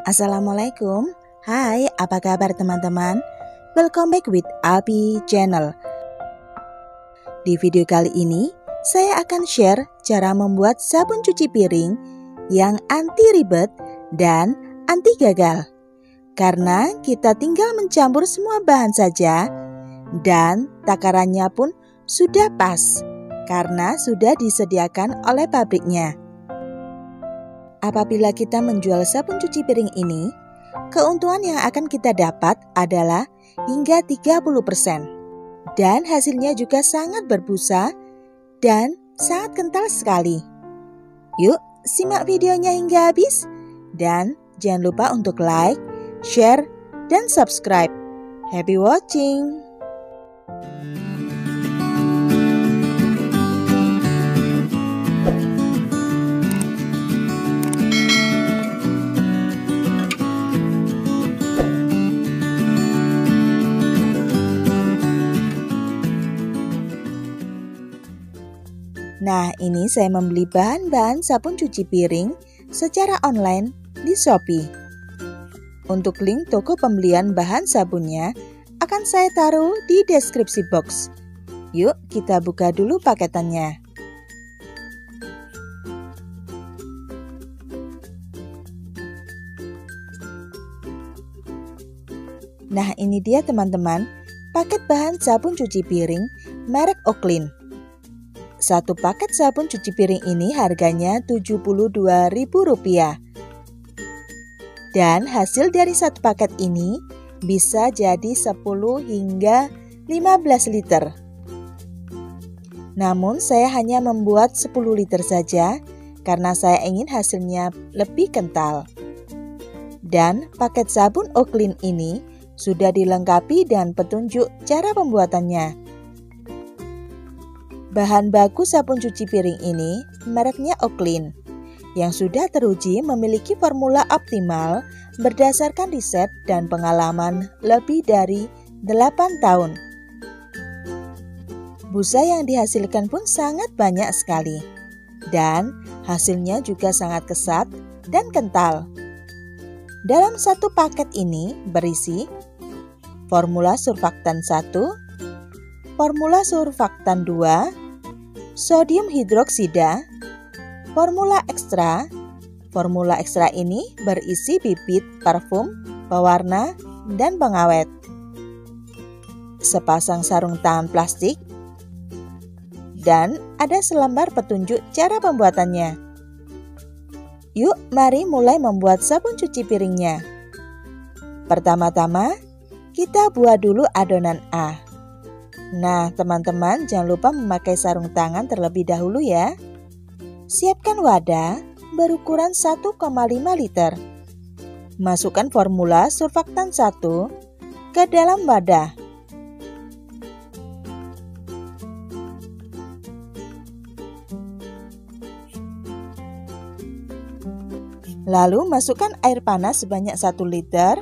Assalamualaikum. Hai, apa kabar teman-teman? Welcome back with Abi Channel. Di video kali ini, saya akan share cara membuat sabun cuci piring yang anti ribet dan anti gagal. Karena kita tinggal mencampur semua bahan saja dan takarannya pun sudah pas karena sudah disediakan oleh pabriknya. Apabila kita menjual sabun cuci piring ini, keuntungan yang akan kita dapat adalah hingga 30%. Dan hasilnya juga sangat berbusa dan sangat kental sekali. Yuk, simak videonya hingga habis. Dan jangan lupa untuk like, share, dan subscribe. Happy watching! Nah, ini saya membeli bahan-bahan sabun cuci piring secara online di Shopee. Untuk link toko pembelian bahan sabunnya akan saya taruh di deskripsi box. Yuk, kita buka dulu paketannya. Nah, ini dia teman-teman, paket bahan sabun cuci piring merek Oclean. Satu paket sabun cuci piring ini harganya Rp72.000. Dan hasil dari satu paket ini bisa jadi 10 hingga 15 liter. Namun saya hanya membuat 10 liter saja karena saya ingin hasilnya lebih kental. Dan paket sabun Oclean ini sudah dilengkapi dengan petunjuk cara pembuatannya. Bahan baku sabun cuci piring ini mereknya Oclean yang sudah teruji memiliki formula optimal berdasarkan riset dan pengalaman lebih dari 8 tahun. Busa yang dihasilkan pun sangat banyak sekali dan hasilnya juga sangat kesat dan kental. Dalam satu paket ini berisi formula surfaktan 1, formula surfaktan 2, sodium hidroksida, formula ekstra. Formula ekstra ini berisi bibit parfum, pewarna, dan pengawet. Sepasang sarung tangan plastik, dan ada selembar petunjuk cara pembuatannya. Yuk, mari mulai membuat sabun cuci piringnya. Pertama-tama, kita buat dulu adonan A. Nah, teman-teman jangan lupa memakai sarung tangan terlebih dahulu ya. Siapkan wadah berukuran 1,5 liter. Masukkan formula surfaktan 1 ke dalam wadah. Lalu masukkan air panas sebanyak 1 liter.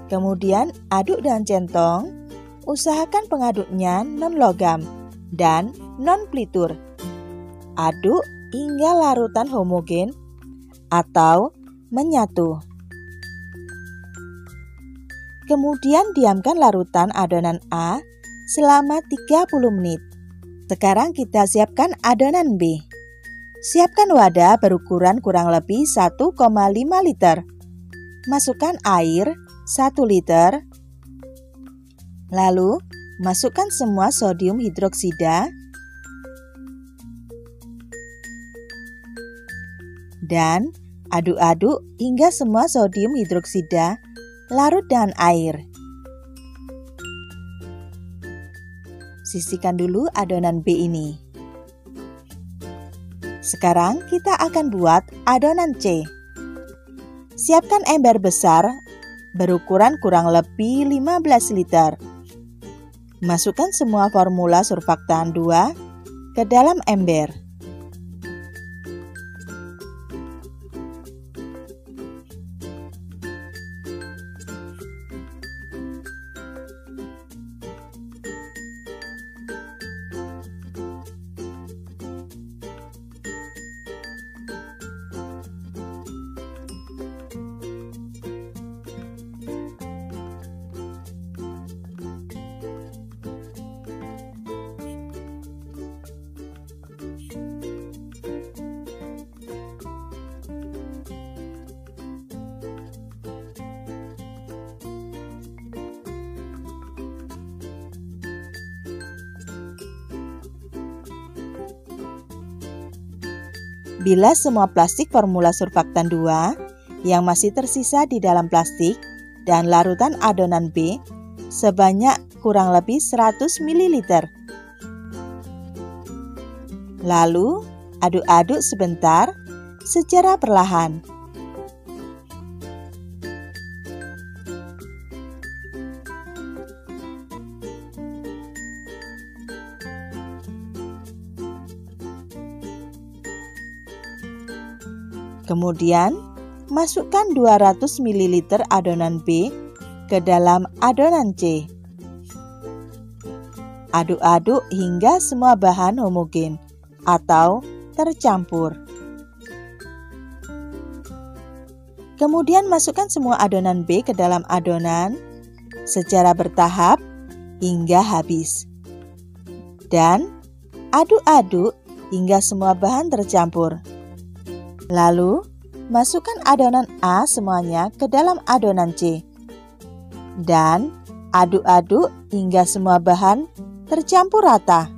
Kemudian aduk dengan centong, usahakan pengaduknya non-logam dan non-pelitur. Aduk hingga larutan homogen atau menyatu. Kemudian diamkan larutan adonan A selama 30 menit. Sekarang kita siapkan adonan B. Siapkan wadah berukuran kurang lebih 1,5 liter. Masukkan air 1 liter, lalu masukkan semua sodium hidroksida dan aduk-aduk hingga semua sodium hidroksida larut dengan air. Sisihkan dulu adonan B ini. Sekarang kita akan buat adonan C. Siapkan ember besar berukuran kurang lebih 15 liter. Masukkan semua formula surfaktan 2 ke dalam ember. Bila semua plastik formula surfaktan 2 yang masih tersisa di dalam plastik dan larutan adonan B sebanyak kurang lebih 100 ml. Lalu, aduk-aduk sebentar secara perlahan. Kemudian, masukkan 200 ml adonan B ke dalam adonan C. Aduk-aduk hingga semua bahan homogen atau tercampur. Kemudian masukkan semua adonan B ke dalam adonan secara bertahap hingga habis. Dan aduk-aduk hingga semua bahan tercampur. Lalu, masukkan adonan A semuanya ke dalam adonan C. Dan aduk-aduk hingga semua bahan tercampur rata.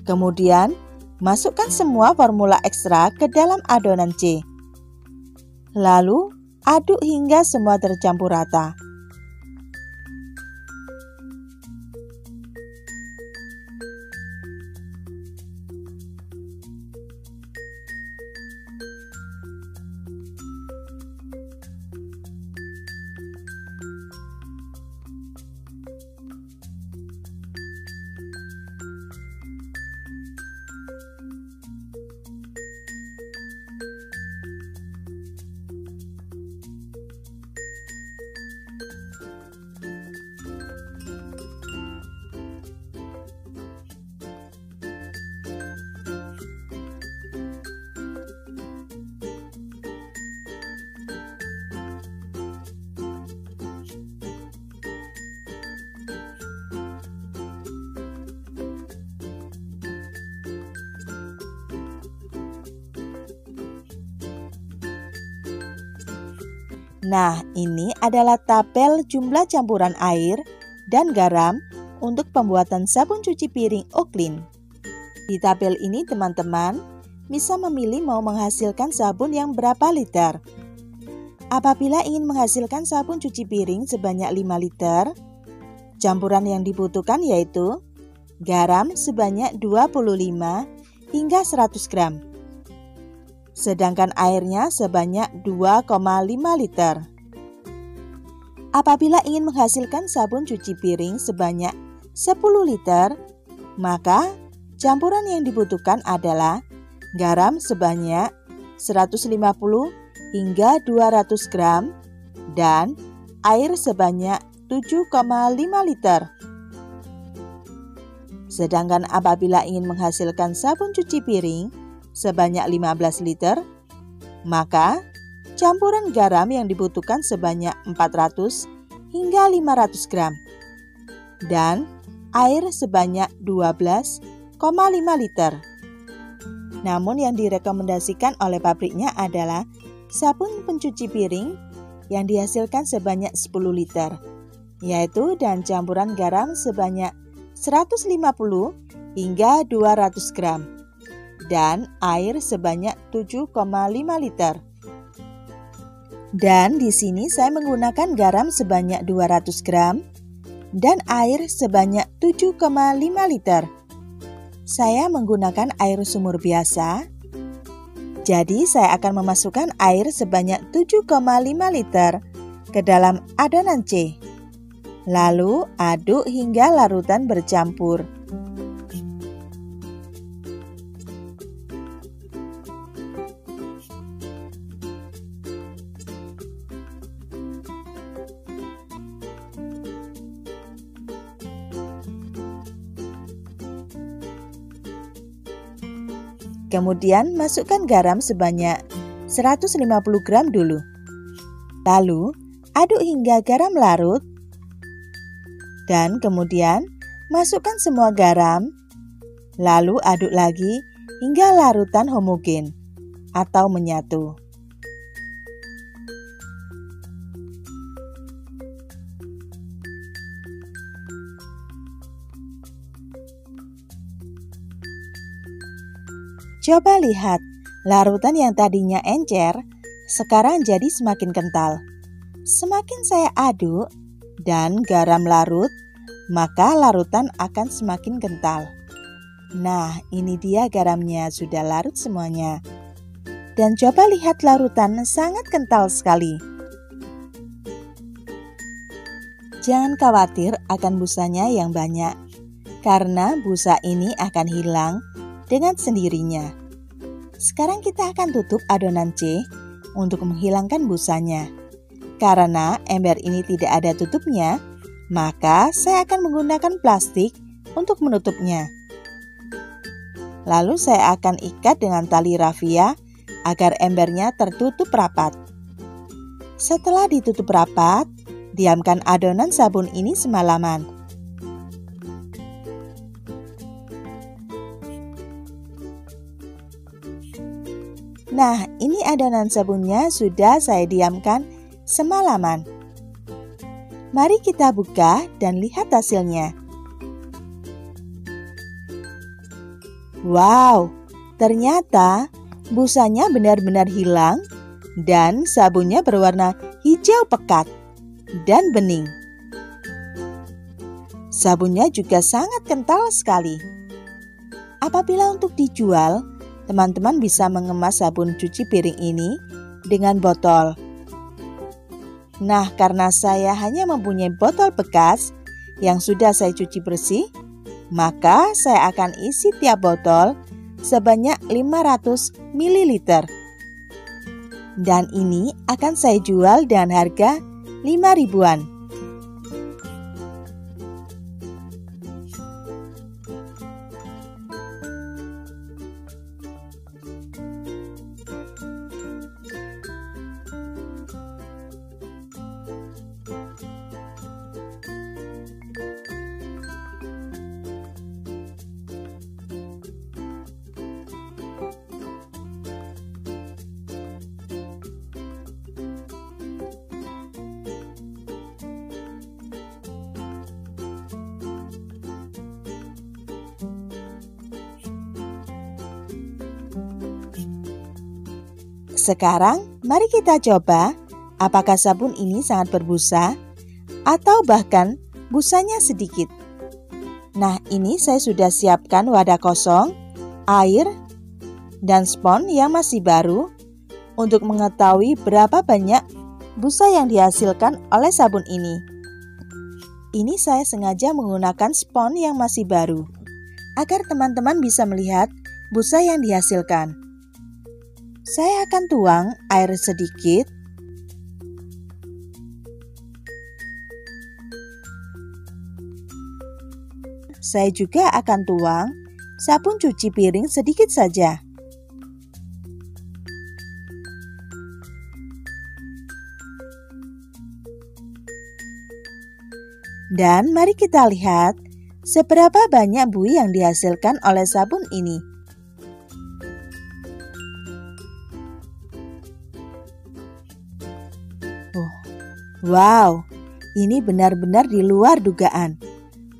Kemudian, masukkan semua formula ekstra ke dalam adonan C. Lalu, aduk hingga semua tercampur rata. Nah, ini adalah tabel jumlah campuran air dan garam untuk pembuatan sabun cuci piring Oaklyn. Di tabel ini teman-teman bisa memilih mau menghasilkan sabun yang berapa liter. Apabila ingin menghasilkan sabun cuci piring sebanyak 5 liter, campuran yang dibutuhkan yaitu garam sebanyak 25 hingga 100 gram. Sedangkan airnya sebanyak 2,5 liter. Apabila ingin menghasilkan sabun cuci piring sebanyak 10 liter, maka campuran yang dibutuhkan adalah garam sebanyak 150 hingga 200 gram dan air sebanyak 7,5 liter. Sedangkan apabila ingin menghasilkan sabun cuci piring sebanyak 15 liter, maka campuran garam yang dibutuhkan sebanyak 400 hingga 500 gram dan air sebanyak 12,5 liter. Namun yang direkomendasikan oleh pabriknya adalah sabun pencuci piring yang dihasilkan sebanyak 10 liter, yaitu dan campuran garam sebanyak 150 hingga 200 gram. Dan air sebanyak 7,5 liter. Dan di sini saya menggunakan garam sebanyak 200 gram dan air sebanyak 7,5 liter. Saya menggunakan air sumur biasa. Jadi saya akan memasukkan air sebanyak 7,5 liter ke dalam adonan C. Lalu aduk hingga larutan bercampur. Kemudian masukkan garam sebanyak 150 gram dulu. Lalu aduk hingga garam larut. Dan kemudian Masukkan semua garam, lalu aduk lagi hingga larutan homogen atau menyatu. Coba lihat, larutan yang tadinya encer sekarang jadi semakin kental. Semakin saya aduk dan garam larut, maka larutan akan semakin kental. Nah, ini dia garamnya sudah larut semuanya. Dan coba lihat larutan sangat kental sekali. Jangan khawatir akan busanya yang banyak, karena busa ini akan hilang dengan sendirinya. Sekarang kita akan tutup adonan C untuk menghilangkan busanya. Karena ember ini tidak ada tutupnya, maka saya akan menggunakan plastik untuk menutupnya. Lalu saya akan ikat dengan tali rafia agar embernya tertutup rapat. Setelah ditutup rapat, diamkan adonan sabun ini semalaman. Nah, ini adonan sabunnya sudah saya diamkan semalaman. Mari kita buka dan lihat hasilnya. Wow, ternyata busanya benar-benar hilang dan sabunnya berwarna hijau pekat dan bening. Sabunnya juga sangat kental sekali. Apabila untuk dijual, teman-teman bisa mengemas sabun cuci piring ini dengan botol. Nah, karena saya hanya mempunyai botol bekas yang sudah saya cuci bersih, maka saya akan isi tiap botol sebanyak 500 ml. Dan ini akan saya jual dengan harga 5 ribuan. Sekarang, mari kita coba apakah sabun ini sangat berbusa atau bahkan busanya sedikit. Nah, ini saya sudah siapkan wadah kosong, air, dan spons yang masih baru untuk mengetahui berapa banyak busa yang dihasilkan oleh sabun ini. Ini saya sengaja menggunakan spons yang masih baru agar teman-teman bisa melihat busa yang dihasilkan. Saya akan tuang air sedikit. Saya juga akan tuang sabun cuci piring sedikit saja. Dan mari kita lihat seberapa banyak buih yang dihasilkan oleh sabun ini. Wow, ini benar-benar di luar dugaan.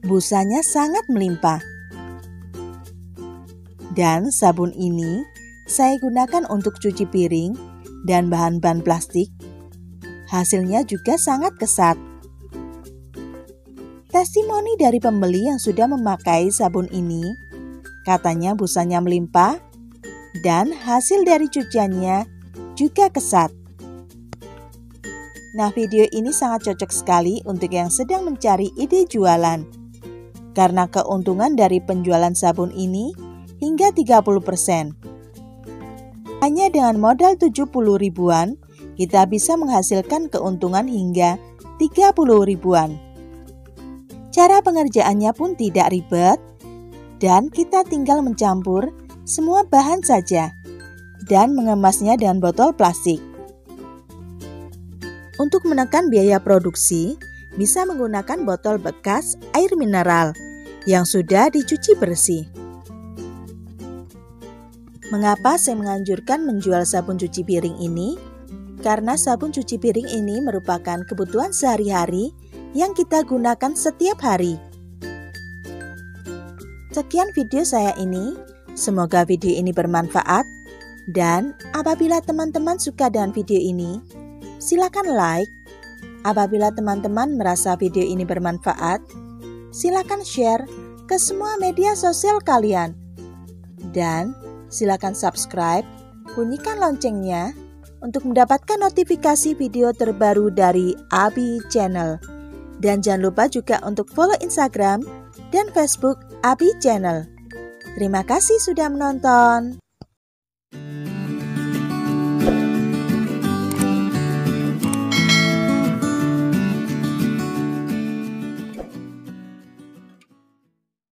Busanya sangat melimpah. Dan sabun ini saya gunakan untuk cuci piring dan bahan-bahan plastik. Hasilnya juga sangat kesat. Testimoni dari pembeli yang sudah memakai sabun ini, katanya busanya melimpah dan hasil dari cuciannya juga kesat. Nah, video ini sangat cocok sekali untuk yang sedang mencari ide jualan. Karena keuntungan dari penjualan sabun ini hingga 30%. Hanya dengan modal 70 ribuan, kita bisa menghasilkan keuntungan hingga 30 ribuan. Cara pengerjaannya pun tidak ribet, dan kita tinggal mencampur semua bahan saja dan mengemasnya dengan botol plastik. Untuk menekan biaya produksi, bisa menggunakan botol bekas air mineral yang sudah dicuci bersih. Mengapa saya menganjurkan menjual sabun cuci piring ini? Karena sabun cuci piring ini merupakan kebutuhan sehari-hari yang kita gunakan setiap hari. Sekian video saya ini, semoga video ini bermanfaat. Dan apabila teman-teman suka dengan video ini, silakan like. Apabila teman-teman merasa video ini bermanfaat, silakan share ke semua media sosial kalian. Dan silakan subscribe, bunyikan loncengnya untuk mendapatkan notifikasi video terbaru dari Abi Channel. Dan jangan lupa juga untuk follow Instagram dan Facebook Abi Channel. Terima kasih sudah menonton.